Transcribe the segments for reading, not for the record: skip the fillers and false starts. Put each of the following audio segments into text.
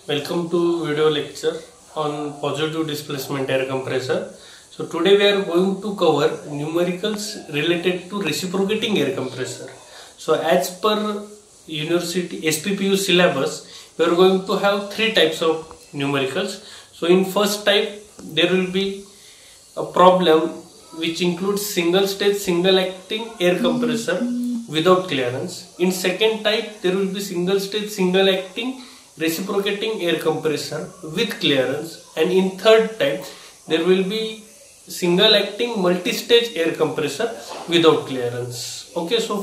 Welcome to video lecture on positive displacement air compressor. So today we are going to cover numericals related to reciprocating air compressor. So as per university SPPU syllabus, we are going to have three types of numericals. So in first type there will be a problem which includes single stage single acting air compressor without clearance. In second type there will be single stage single acting reciprocating air compressor with clearance, and in third type there will be single acting multi-stage air compressor without clearance. Okay, so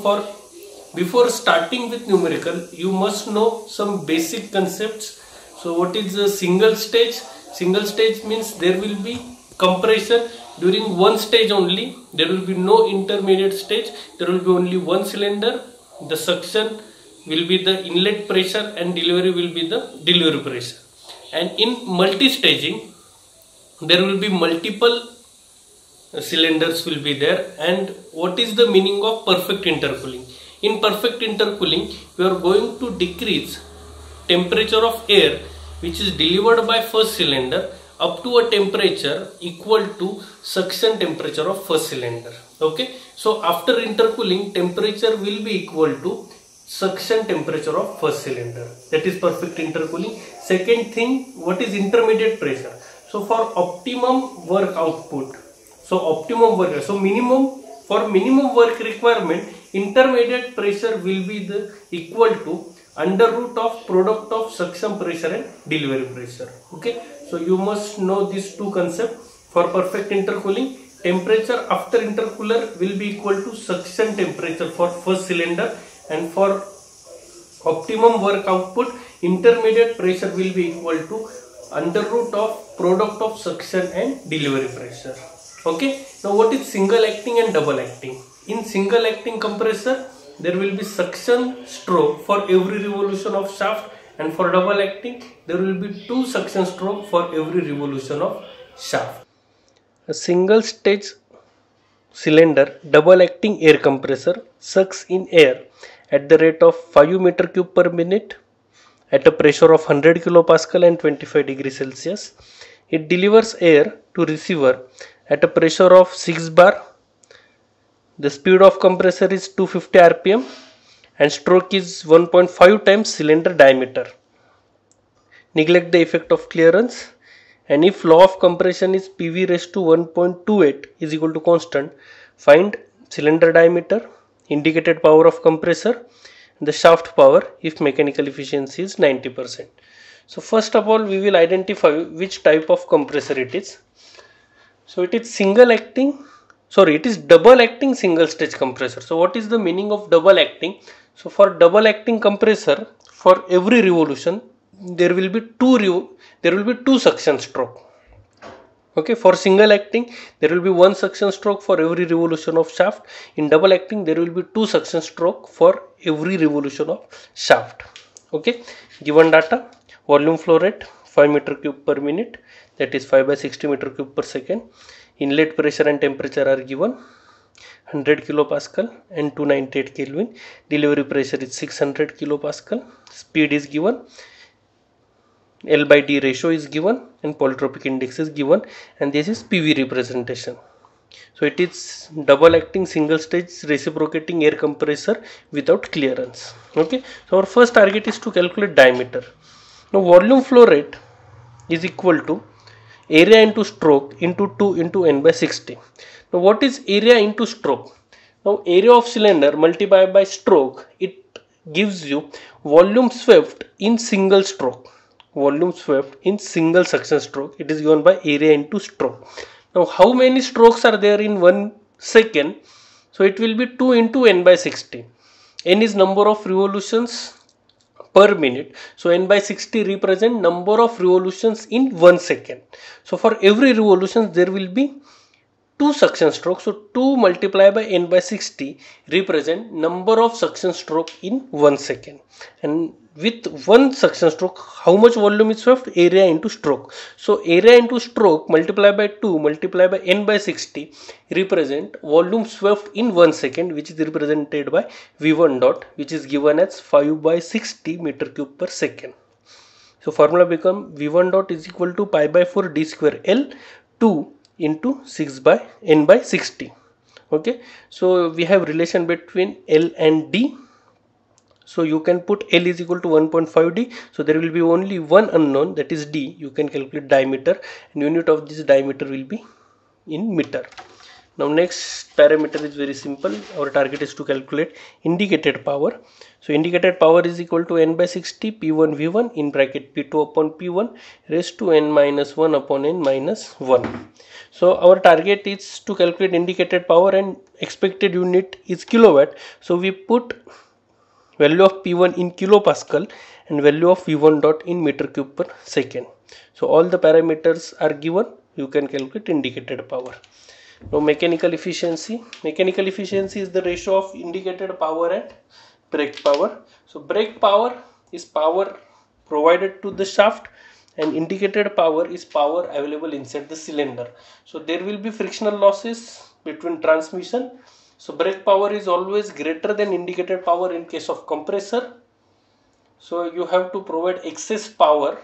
before starting with numerical you must know some basic concepts. So what is a single stage? Single stage means there will be compression during one stage only. There will be no intermediate stage. There will be only one cylinder. The suction will be the inlet pressure and delivery will be the delivery pressure. And in multi-staging there will be multiple cylinders will be there. And what is the meaning of perfect intercooling? In perfect intercooling we are going to decrease temperature of air which is delivered by first cylinder up to a temperature equal to suction temperature of first cylinder. Okay, so after intercooling temperature will be equal to suction temperature of first cylinder. That is perfect intercooling. Second thing, what is intermediate pressure? So for optimum work output, minimum work requirement, intermediate pressure will be the equal to under root of product of suction pressure and delivery pressure. Okay, so you must know these two concepts. For perfect intercooling, temperature after intercooler will be equal to suction temperature for first cylinder, and for optimum work output intermediate pressure will be equal to under root of product of suction and delivery pressure. Okay, now what is single acting and double acting? In single acting compressor there will be suction stroke for every revolution of shaft, and for double acting there will be two suction stroke for every revolution of shaft. A single stage cylinder double acting air compressor sucks in air at the rate of 5 meter cube per minute at a pressure of 100 kilopascal and 25 degrees Celsius. It delivers air to receiver at a pressure of 6 bar. The speed of compressor is 250 rpm and stroke is 1.5 times cylinder diameter. Neglect the effect of clearance, and if law of compression is PV raised to 1.28 is equal to constant, find cylinder diameter, indicated power of compressor, and the shaft power if mechanical efficiency is 90%. So first of all we will identify which type of compressor it is. So it is double acting single stage compressor. So what is the meaning of double acting? So for double acting compressor, for every revolution there will be two suction stroke. Okay, for single acting there will be one suction stroke for every revolution of shaft. In double acting there will be two suction stroke for every revolution of shaft. Okay, given data: volume flow rate 5 meter cube per minute, that is 5 by 60 meter cube per second. Inlet pressure and temperature are given, 100 kilopascal and 298 Kelvin. Delivery pressure is 600 kilopascal. Speed is given, L by D ratio is given, and polytropic index is given, and this is PV representation. So it is double acting single stage reciprocating air compressor without clearance. Okay, so our first target is to calculate diameter. Now volume flow rate is equal to area into stroke into 2 into n by 60. Now what is area into stroke? Now area of cylinder multiplied by stroke, it gives you volume swept in single stroke. Volume swept in single suction stroke, it is given by area into stroke. Now how many strokes are there in 1 second? So it will be 2 into n by 60. N is number of revolutions per minute, so n by 60 represent number of revolutions in 1 second. So for every revolution there will be two suction strokes, so 2 multiplied by n by 60 represent number of suction stroke in 1 second. And with one suction stroke how much volume is swept? Area into stroke. So area into stroke multiplied by 2 multiplied by n by 60 represent volume swept in 1 second, which is represented by V1 dot, which is given as 5 by 60 meter cube per second. So formula become V1 dot is equal to pi by 4 d square L 2 into 6 by n by 60. Okay, so we have relation between L and D. So you can put L is equal to 1.5 d. So there will be only one unknown, that is d. You can calculate diameter, and unit of this diameter will be in meter. Now next parameter is very simple. Our target is to calculate indicated power. So indicated power is equal to n by 60 P1 V1 in bracket P2 upon P1 raised to n minus 1 upon n minus 1. So our target is to calculate indicated power, and expected unit is kilowatt. So we put value of P1 in kilopascal and value of V1 dot in meter cube per second. So all the parameters are given. You can calculate indicated power. Now mechanical efficiency. Mechanical efficiency is the ratio of indicated power and brake power. So brake power is power provided to the shaft, and indicated power is power available inside the cylinder. So there will be frictional losses between transmission. So brake power is always greater than indicated power in case of compressor. So you have to provide excess power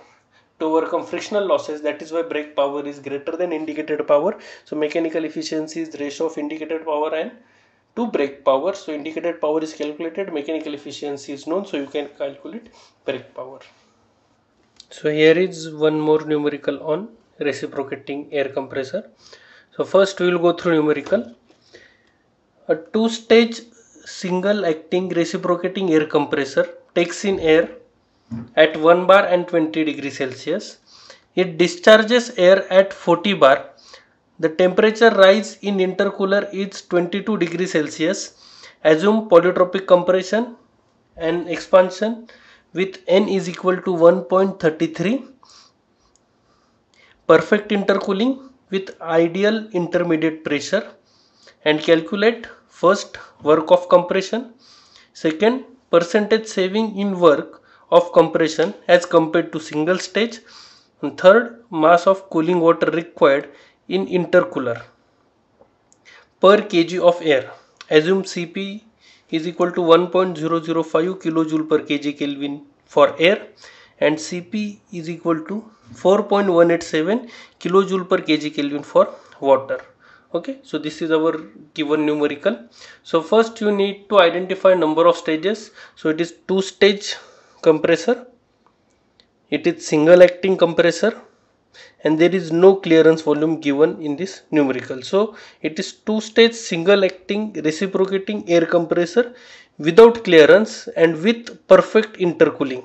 to overcome frictional losses. That is why brake power is greater than indicated power. So mechanical efficiency is the ratio of indicated power and to brake power. So indicated power is calculated, mechanical efficiency is known, so you can calculate brake power. So here is one more numerical on reciprocating air compressor. So first we will go through numerical. A two-stage single acting reciprocating air compressor takes in air at 1 bar and 20 degrees Celsius. It discharges air at 40 bar. The temperature rise in intercooler is 22 degrees Celsius. Assume polytropic compression and expansion with n is equal to 1.33. Perfect intercooling with ideal intermediate pressure, and calculate first work of compression, second percentage saving in work of compression as compared to single stage, and third mass of cooling water required in intercooler per kg of air. Assume Cp is equal to 1.005 kilojoule per kg Kelvin for air, and Cp is equal to 4.187 kilojoule per kg Kelvin for water. Okay, so this is our given numerical. So first you need to identify number of stages. So it is two-stage compressor, it is single acting compressor, and there is no clearance volume given in this numerical. So it is two-stage single acting reciprocating air compressor without clearance and with perfect intercooling.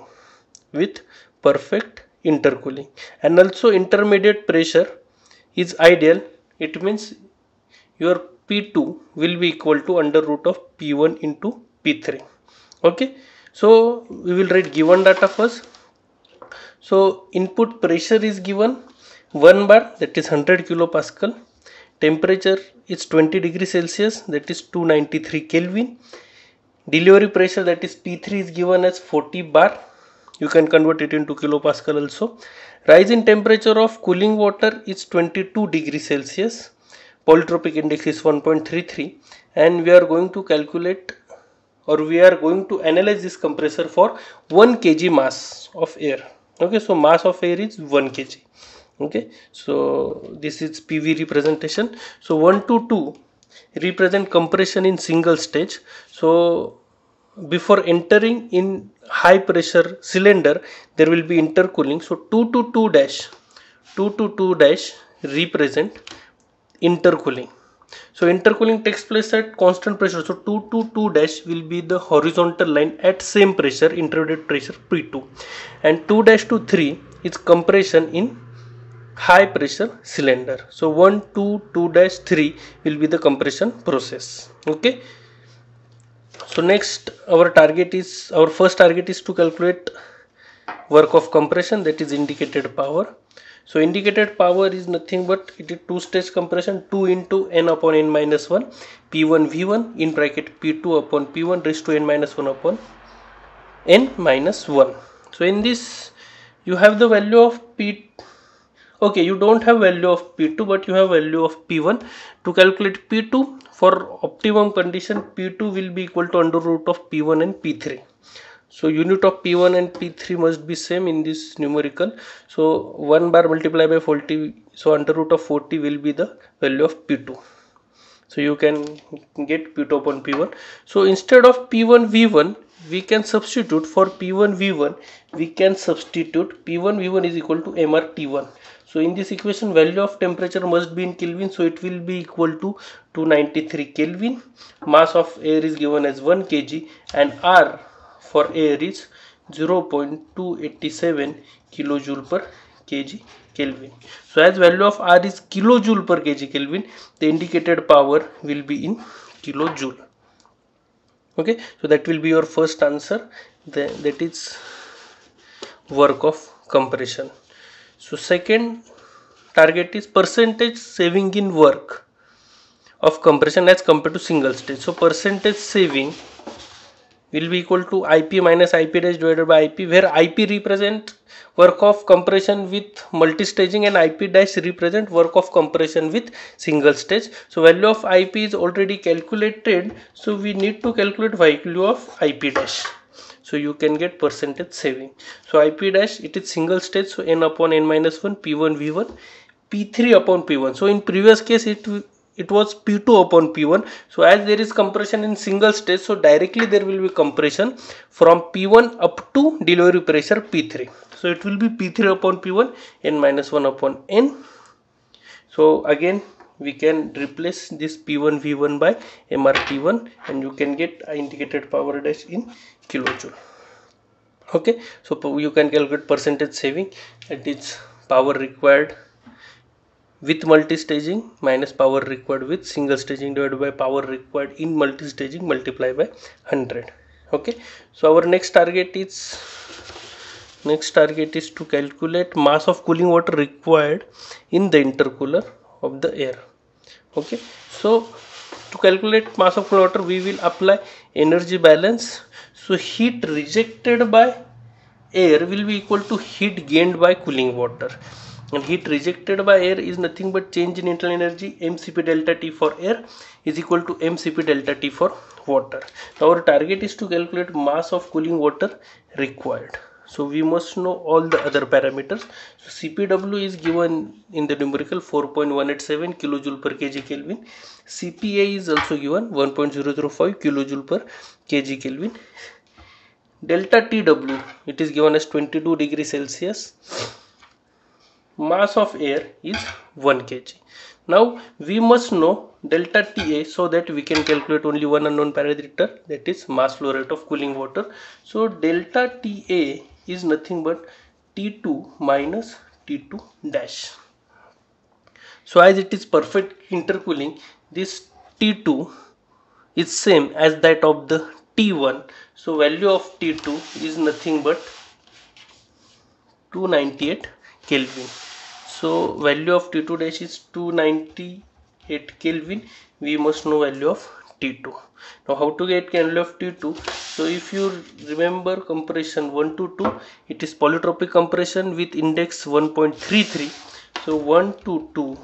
And also intermediate pressure is ideal. It means your P2 will be equal to under root of P1 into P3. Okay, so we will write given data first. So input pressure is given 1 bar, that is 100 kilopascal. Temperature is 20 degrees Celsius, that is 293 Kelvin. Delivery pressure, that is P3, is given as 40 bar. You can convert it into kilopascal also. Rise in temperature of cooling water is 22 degrees Celsius. Polytropic index is 1.33, and we are going to calculate, or we are going to analyze this compressor for 1 kg mass of air. Okay, so mass of air is 1 kg. Okay, so this is PV representation. So 1 to 2 represent compression in single stage. So before entering in high pressure cylinder, there will be intercooling. So 2 to 2 dash represent intercooling. So intercooling takes place at constant pressure. So 2 to 2 dash will be the horizontal line at same pressure, intermediate pressure P2, and 2 dash to 3 is compression in high pressure cylinder. So 1 to 2 dash 3 will be the compression process. Okay, so next our first target is to calculate work of compression, that is indicated power. So indicated power is nothing but it is two-stage compression, 2 into n upon n minus 1 P1 V1 in bracket P2 upon P1 raised to n minus 1 upon n minus 1. So in this you have the value of P. Okay, you don't have value of P2, but you have value of P1. To calculate P2 for optimum condition, P2 will be equal to under root of P1 and P3. So unit of P1 and P3 must be same in this numerical. So 1 bar multiplied by 40, so under root of 40 will be the value of P2. So you can get P2 upon P1. So instead of P1 V1, we can substitute for P1 V1, we can substitute P1 V1 is equal to MR T1. So in this equation, value of temperature must be in Kelvin, so it will be equal to 293 Kelvin. Mass of air is given as 1 kg and R for air is 0.287 kilojoule per kg Kelvin. So as value of R is kilojoule per kg Kelvin, the indicated power will be in kilojoule. Okay, so that will be your first answer. That is work of compression. So second target is percentage saving in work of compression as compared to single stage. So percentage saving will be equal to IP minus IP dash divided by IP, where IP represent work of compression with multi-staging and IP dash represent work of compression with single stage. So value of IP is already calculated, so we need to calculate value of IP dash. So you can get percentage saving. So IP dash, it is single stage, so N upon N minus 1, P1 V1, P3 upon P1. So in previous case it was P2 upon P1. So as there is compression in single stage, so directly there will be compression from P1 up to delivery pressure P3. So it will be P3 upon P1, N minus 1 upon N. So again we can replace this P1 V1 by MRT1 and you can get indicated power dash in kilojoule. Okay, so you can calculate percentage saving. It is power required with multi-staging minus power required with single staging divided by power required in multi-staging multiplied by 100. Okay, so our next target is to calculate mass of cooling water required in the intercooler of the air. Okay, so to calculate mass of cooling water, we will apply energy balance. So heat rejected by air will be equal to heat gained by cooling water, and heat rejected by air is nothing but change in internal energy. MCP delta T for air is equal to MCP delta T for water. Now our target is to calculate mass of cooling water required. So we must know all the other parameters. So CPW is given in the numerical 4.187 kilojoule per kg Kelvin. CPA is also given 1.005 kilojoule per kg Kelvin. Delta TW, it is given as 22 degrees Celsius. Mass of air is 1 kg. Now we must know delta TA so that we can calculate only one unknown parameter, that is mass flow rate of cooling water. So delta TA is nothing but T2 minus T2 dash. So as it is perfect intercooling, this T2 is same as that of the T1. So value of T2 is nothing but 298 Kelvin. So value of T2 dash is 298 Kelvin. We must know value of T2. Now how to get value of T2? So if you remember compression 1 to 2, it is polytropic compression with index 1.33. So 1 to 2,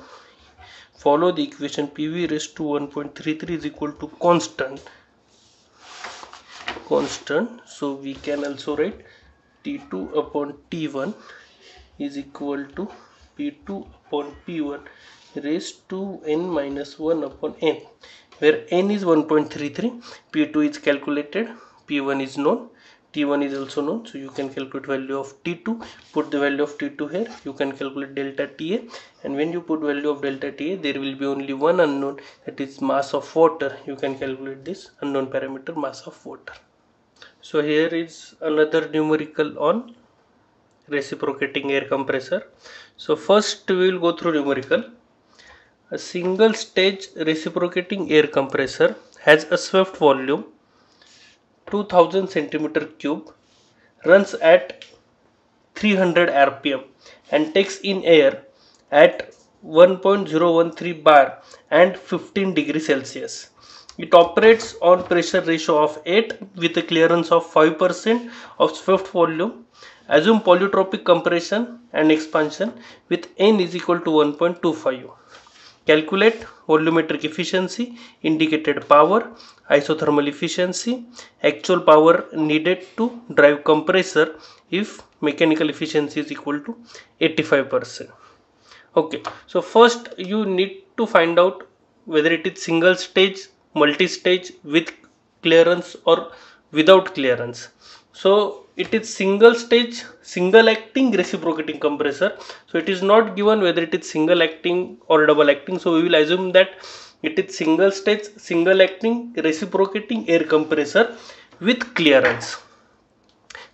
follow the equation, PV raised to 1.33 is equal to constant. So we can also write T2 upon T1 is equal to P2 upon P1 raised to N minus 1 upon N, where N is 1.33, P2 is calculated, P1 is known, T1 is also known. So you can calculate value of T2, put the value of T2 here, you can calculate delta TA, and when you put value of delta TA, there will be only one unknown, that is mass of water. You can calculate this unknown parameter, mass of water. So here is another numerical on reciprocating air compressor. So first we will go through numerical. A single stage reciprocating air compressor has a swept volume 2000 centimeter cube, runs at 300 rpm and takes in air at 1.013 bar and 15 degrees Celsius. It operates on pressure ratio of 8 with a clearance of 5% of swept volume. Assume polytropic compression and expansion with N is equal to 1.25. calculate volumetric efficiency, indicated power, isothermal efficiency, actual power needed to drive compressor if mechanical efficiency is equal to 85%. Okay, so first you need to find out whether it is single stage, multi-stage, with clearance or without clearance. So it is single stage, single acting reciprocating compressor. So it is not given whether it is single acting or double acting. So we will assume that it is single stage, single acting reciprocating air compressor with clearance.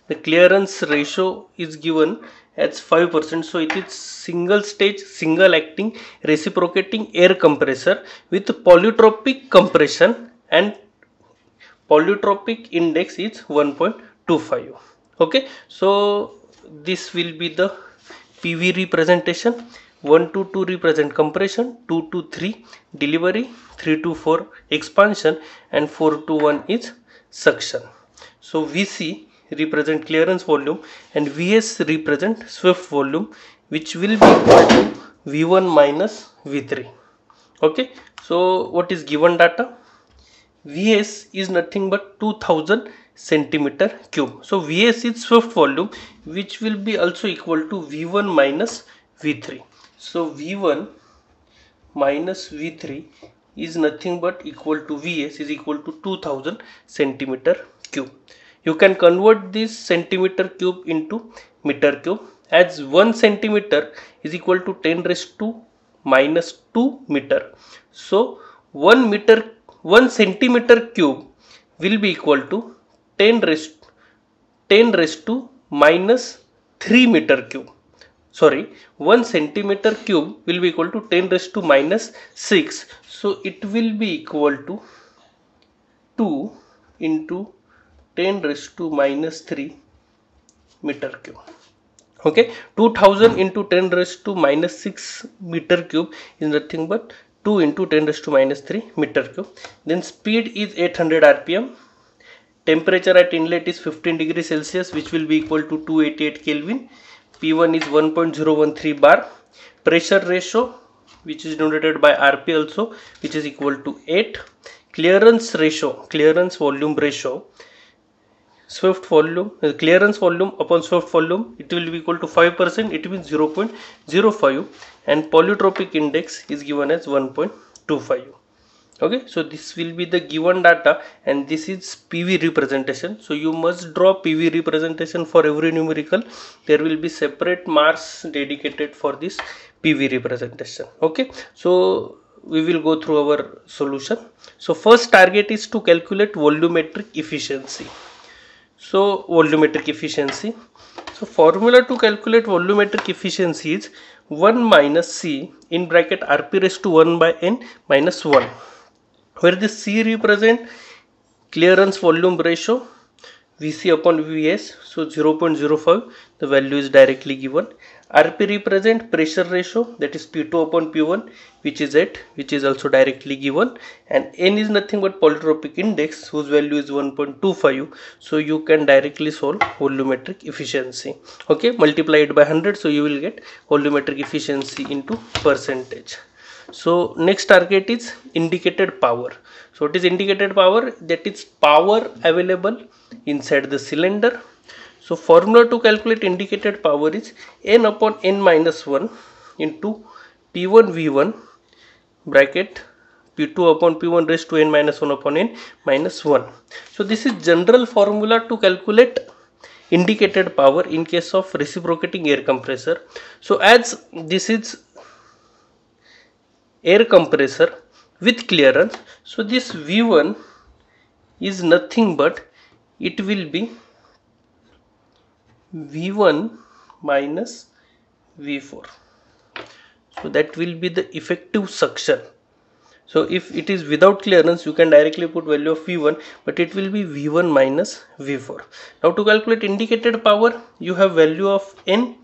The clearance ratio is given as 5%. So it is single stage, single acting reciprocating air compressor with polytropic compression, and polytropic index is 1.25. okay, so this will be the PV representation. 1 to 2 represent compression, 2 to 3 delivery, 3 to 4 expansion, and 4 to 1 is suction. So VC represent clearance volume and VS represent swept volume, which will be equal to V1 minus V3. okay, so what is given data? Vs is nothing but 2000 centimeter cube. So Vs is swept volume, which will be also equal to V1 minus V3. So V1 minus V3 is nothing but equal to Vs is equal to 2000 centimeter cube. You can convert this centimeter cube into meter cube, as 1 centimeter is equal to 10 raised to minus 2 meter. So 1 centimeter cube will be equal to 10 raised to minus 3 meter cube. Sorry, 1 centimeter cube will be equal to 10 raised to minus 6. So it will be equal to 2 into 10 raised to minus 3 meter cube. Okay, 2000 into 10 raised to minus 6 meter cube is nothing but 2 into 10 raised to minus 3 meter cube. Then speed is 800 rpm. Temperature at inlet is 15 degrees Celsius, which will be equal to 288 Kelvin. P1 is 1.013 bar. Pressure ratio, which is denoted by RP also, which is equal to 8. Clearance ratio, clearance volume ratio, swept volume, clearance volume upon swept volume, it will be equal to 5%, it means 0.05, and polytropic index is given as 1.25. okay, so this will be the given data, and this is PV representation. So you must draw PV representation for every numerical. There will be separate marks dedicated for this PV representation. Okay, so we will go through our solution. So first target is to calculate volumetric efficiency. So volumetric efficiency. So formula to calculate volumetric efficiency is 1 minus C in bracket Rp raised to 1 by N minus 1, where the C represent clearance volume ratio, Vc upon Vs, so 0.05, the value is directly given. Rp represent pressure ratio, that is P2 upon P1, which is 8, which is also directly given, and N is nothing but polytropic index, whose value is 1.25, so you can directly solve volumetric efficiency. Okay, multiply it by 100, so you will get volumetric efficiency into percentage. So next target is indicated power. So it is indicated power, that is power available inside the cylinder. So formula to calculate indicated power is N upon N minus 1 into P1 V1 bracket P2 upon P1 raised to N minus 1 upon N minus 1. So this is general formula to calculate indicated power in case of reciprocating air compressor. So as this is air compressor with clearance, so this V1 is nothing but it will be V1 minus V4. So that will be the effective suction. So if it is without clearance, you can directly put value of V1, but it will be V1 minus V4. Now to calculate indicated power, you have value of N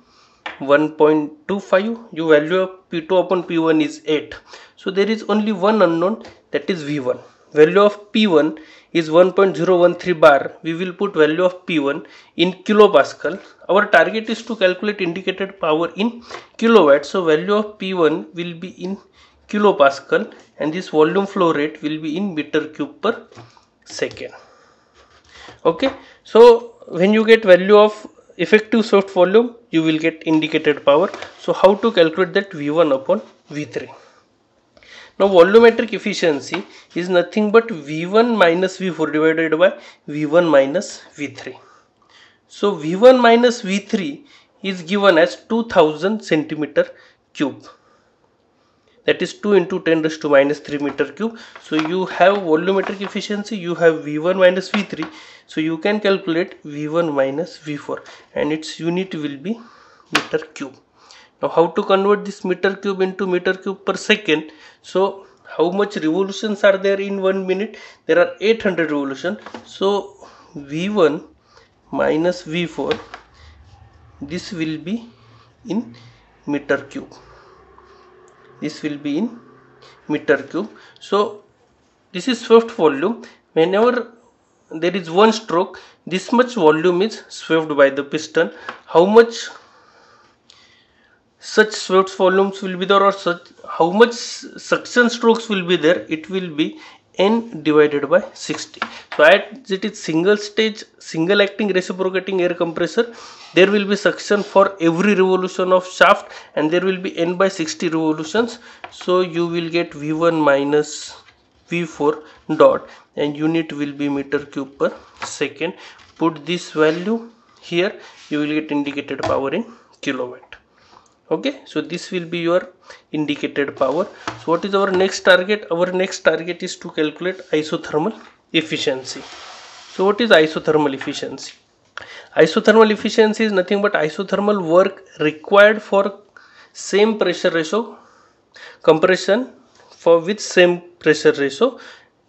1.25, your value of P2 upon P1 is 8. So there is only one unknown, that is V1. Value of P1 is 1.013 bar. We will put value of P1 in kilopascal. Our target is to calculate indicated power in kilowatt. So value of P1 will be in kilopascal, and this volume flow rate will be in meter cube per second. Okay, so when you get value of effective source volume, you will get indicated power. So how to calculate that V1 upon V3? Now volumetric efficiency is nothing but V1 minus V4 divided by V1 minus V3. So V1 minus V3 is given as 2000 centimeter cube. That is 2 into 10 raised to minus 3 meter cube. So you have volumetric efficiency, you have V1 minus V3. So you can calculate V1 minus V4 and its unit will be meter cube. Now how to convert this meter cube into meter cube per second? So how much revolutions are there in 1 minute? There are 800 revolutions. So V1 minus V4, this will be in meter cube. This will be in meter cube. So this is swept volume. Whenever there is one stroke, this much volume is swept by the piston. How much such swept volumes will be there, or how much suction strokes will be there? It will be N divided by 60. So as it is single stage, single acting reciprocating air compressor, there will be suction for every revolution of shaft, and there will be N by 60 revolutions. So you will get V1 minus V4 dot, and unit will be meter cube per second. Put this value here, you will get indicated power in kilowatt. Okay, so this will be your indicated power. So what is our next target? Our next target is to calculate isothermal efficiency. So what is isothermal efficiency? Isothermal efficiency is nothing but isothermal work required for same pressure ratio compression for with same pressure ratio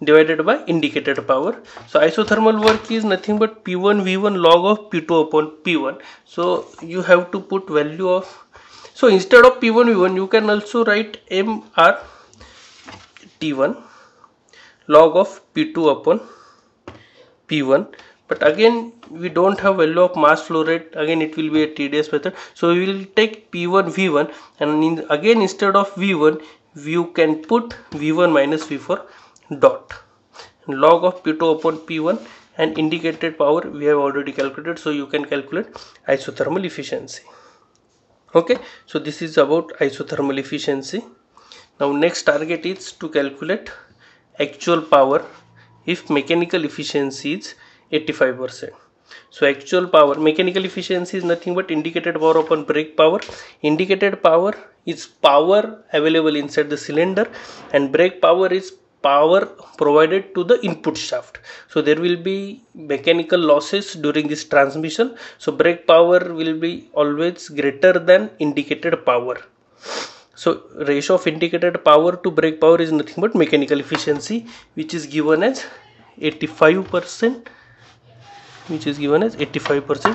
divided by indicated power. So isothermal work is nothing but P1 V1 log of P2 upon P1. So you have to put value of, so instead of P1 V1 you can also write MR T1 log of P2 upon P1, but again we don't have value of mass flow rate, again it will be a tedious method. So we will take P1 V1, and again instead of V1 you can put V1 minus V4 dot, log of P2 upon P1, and indicated power we have already calculated. So you can calculate isothermal efficiency. Okay, so this is about isothermal efficiency. Now next target is to calculate actual power if mechanical efficiency is 85%. So actual power, mechanical efficiency is nothing but indicated power upon brake power. Indicated power is power available inside the cylinder, and brake power is power provided to the input shaft. So there will be mechanical losses during this transmission. So brake power will be always greater than indicated power. So ratio of indicated power to brake power is nothing but mechanical efficiency, which is given as 85%, which is given as 85%.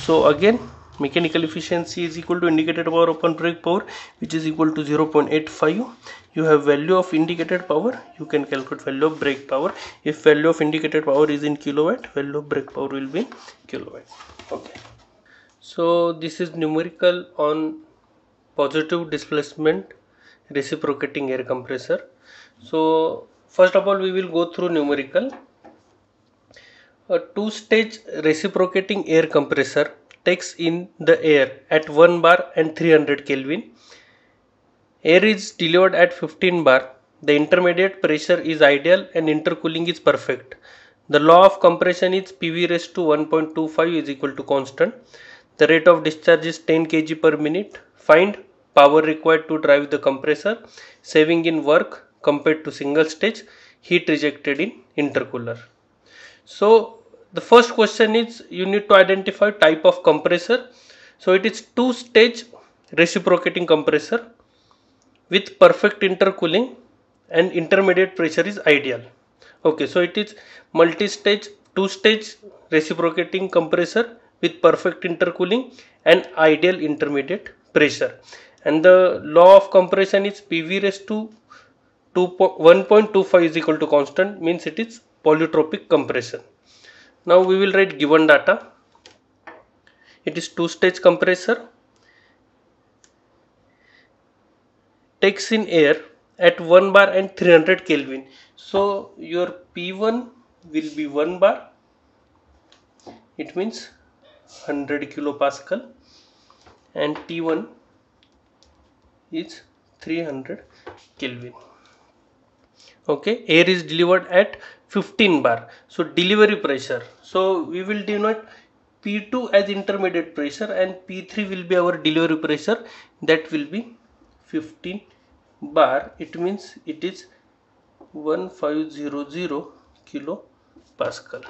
So again mechanical efficiency is equal to indicated power upon brake power, which is equal to 0.85. You have value of indicated power, you can calculate value of brake power. If value of indicated power is in kilowatt, value of brake power will be in kilowatt. Okay, so this is numerical on positive displacement reciprocating air compressor. So first of all we will go through numerical. A two-stage reciprocating air compressor takes in the air at 1 bar and 300 Kelvin. Air is delivered at 15 bar. The intermediate pressure is ideal and intercooling is perfect. The law of compression is PV raised to 1.25 is equal to constant. The rate of discharge is 10 kg per minute. Find power required to drive the compressor, saving in work compared to single stage, heat rejected in intercooler. So the first question is, you need to identify type of compressor. So it is two-stage reciprocating compressor with perfect intercooling, and intermediate pressure is ideal. Okay, so it is multi-stage two-stage reciprocating compressor with perfect intercooling and ideal intermediate pressure, and the law of compression is PV raised to 1.25 is equal to constant, means it is polytropic compression. Now we will write given data. It is two-stage compressor, takes in air at 1 bar and 300 Kelvin. So your P1 will be 1 bar, it means 100 kilopascal, and T1 is 300 Kelvin. Okay, air is delivered at 15 bar. So delivery pressure. So we will denote P2 as intermediate pressure and P3 will be our delivery pressure, that will be 15 bar. It means it is 1500 kilopascal.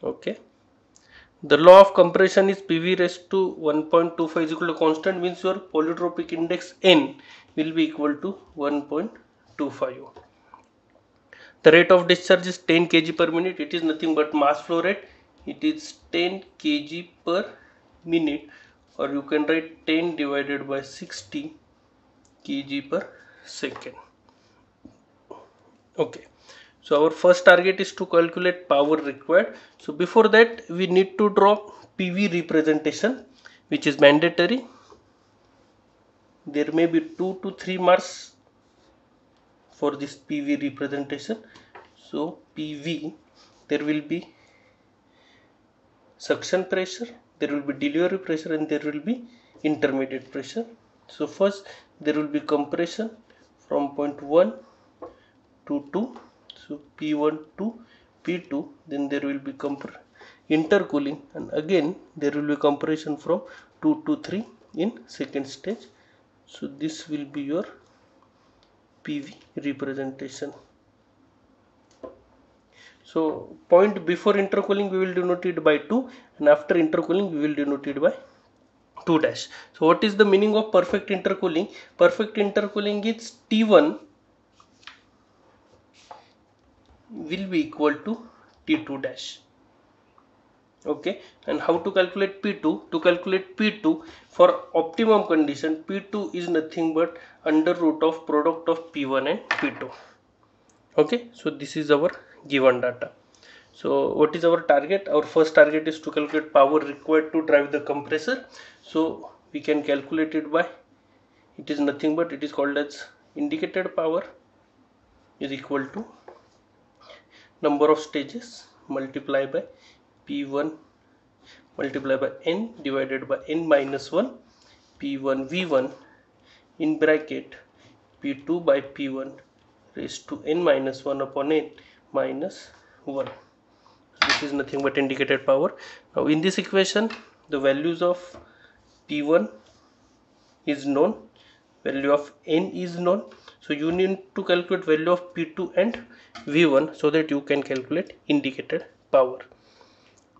Okay. The law of compression is PV raised to 1.25 is equal to constant, means your polytropic index N will be equal to 1.25. The rate of discharge is 10 kg per minute. It is nothing but mass flow rate. It is 10 kg per minute, or you can write 10 divided by 60 kg per second. Okay. So our first target is to calculate power required. So before that we need to draw PV representation, which is mandatory. There may be 2 to 3 marks for this PV representation. So PV, there will be suction pressure, there will be delivery pressure, and there will be intermediate pressure. So first there will be compression from point 1 to 2. So P1 to P2, then there will be intercooling, and again there will be compression from 2 to 3 in second stage. So this will be your PV representation. So point before intercooling we will denote it by 2, and after intercooling we will denote it by 2 dash. So what is the meaning of perfect intercooling? Perfect intercooling is T1 will be equal to T2 dash. Okay, and how to calculate P2? To calculate P2 for optimum condition, P2 is nothing but under root of product of P1 and P2. Okay, so this is our given data. So what is our target? Our first target is to calculate power required to drive the compressor. So we can calculate it by, it is nothing but, it is called as indicated power is equal to number of stages multiplied by P1 multiplied by N divided by N minus 1 P1 V1 in bracket P2 by P1 raised to N minus 1 upon N minus 1. This is nothing but indicated power. Now in this equation the values of P1 is known, value of N is known. So you need to calculate value of P2 and V1 so that you can calculate indicated power.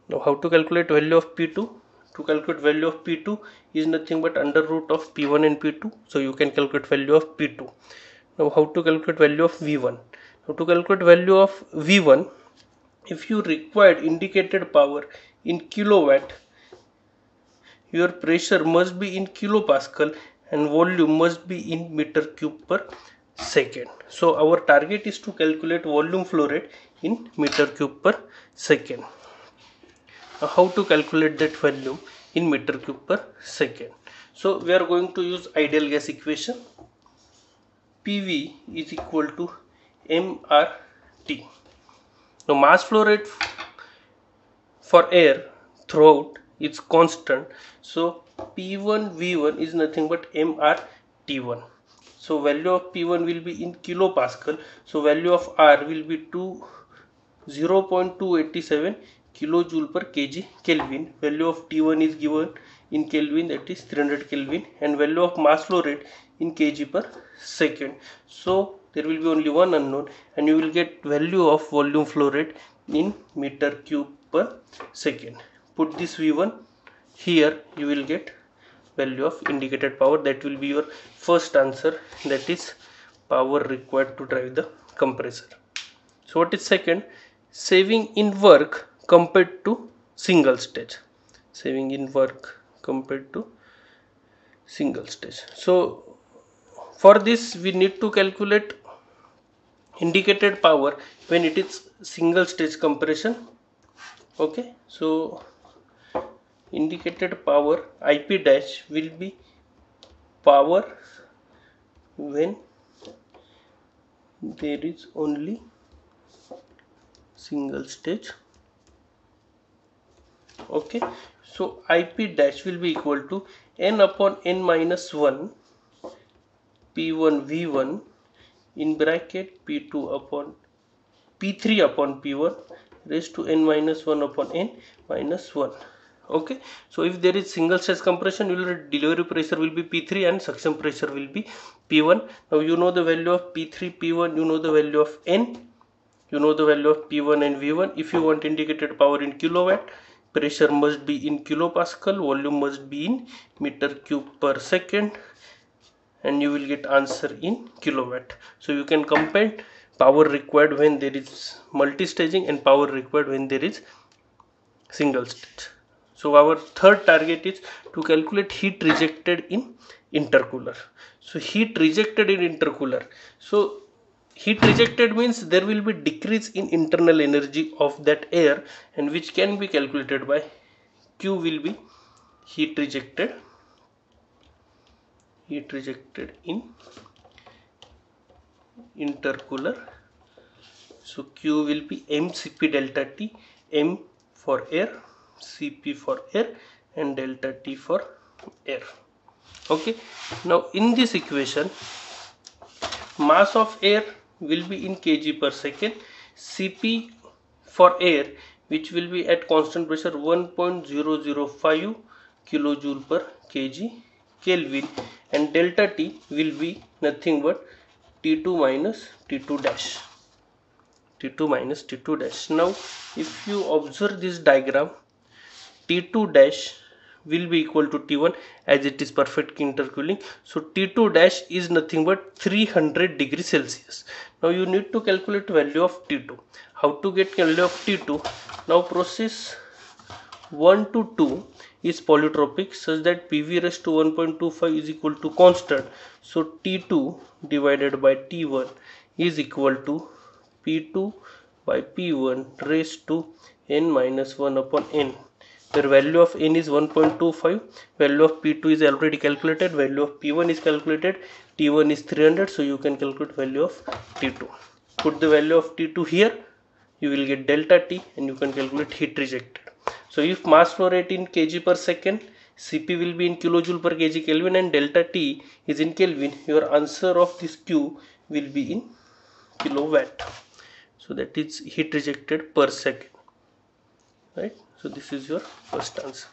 Now how to calculate value of P2? To calculate value of P2 is nothing but under root of P1 and P2. So you can calculate value of P2. Now how to calculate value of V1? Now to calculate value of V1, if you required indicated power in kilowatt, your pressure must be in kilopascal and volume must be in meter cube per second. So our target is to calculate volume flow rate in meter cube per second. Now how to calculate that volume in meter cube per second? So we are going to use ideal gas equation. PV is equal to mRT. Now mass flow rate for air throughout is constant. So P1 V1 is nothing but mRT1. So value of P1 will be in kilopascal. So value of R will be 0.287 kilojoule per kg Kelvin. Value of T1 is given in Kelvin, that is 300 Kelvin, and value of mass flow rate in kg per second. So there will be only one unknown, and you will get value of volume flow rate in meter cube per second. Put this V1 here, you will get value of indicated power. That will be your first answer, that is power required to drive the compressor. So what is second? Saving in work compared to single stage. Saving in work compared to single stage. So for this we need to calculate indicated power when it is single stage compression. Okay, so indicated power IP dash will be power when there is only single stage. Okay, so IP dash will be equal to n upon n minus 1 P1 V1 in bracket P2 upon P3 upon P1 raised to n minus 1 upon n minus 1. Okay, so if there is single stage compression, delivery pressure will be P3 and suction pressure will be P1. Now you know the value of P3, P1, you know the value of n, you know the value of P1 and V1. If you want indicated power in kilowatt, pressure must be in kilopascal, volume must be in meter cube per second, and you will get answer in kilowatt. So you can compare power required when there is multi-staging and power required when there is single stage. So our third target is to calculate heat rejected in intercooler. So heat rejected in intercooler. So heat rejected means there will be decrease in internal energy of that air, and which can be calculated by Q will be heat rejected in intercooler. So Q will be mCp delta T, m for air, Cp for air, and delta T for air. Okay, now in this equation, mass of air will be in kg per second, Cp for air, which will be at constant pressure 1.005 kilojoule per kg Kelvin, and delta T will be nothing but T2 minus T2 dash. T2 minus T2 dash. Now if you observe this diagram, T2 dash will be equal to T1 as it is perfect intercooling. So T2 dash is nothing but 300 degrees Celsius. Now you need to calculate value of T2. How to get value of T2? Now process 1 to 2 is polytropic such that PV raised to 1.25 is equal to constant. So T2 divided by T1 is equal to P2 by P1 raised to n minus 1 upon n, where value of n is 1.25, value of P2 is already calculated, value of P1 is calculated, T1 is 300, so you can calculate value of T2. Put the value of T2 here, you will get delta T, and you can calculate heat rejected. So if mass flow rate in kg per second, Cp will be in kilojoule per kg Kelvin, and delta T is in Kelvin, your answer of this Q will be in kilowatt. So that is heat rejected per second, right? So this is your first answer.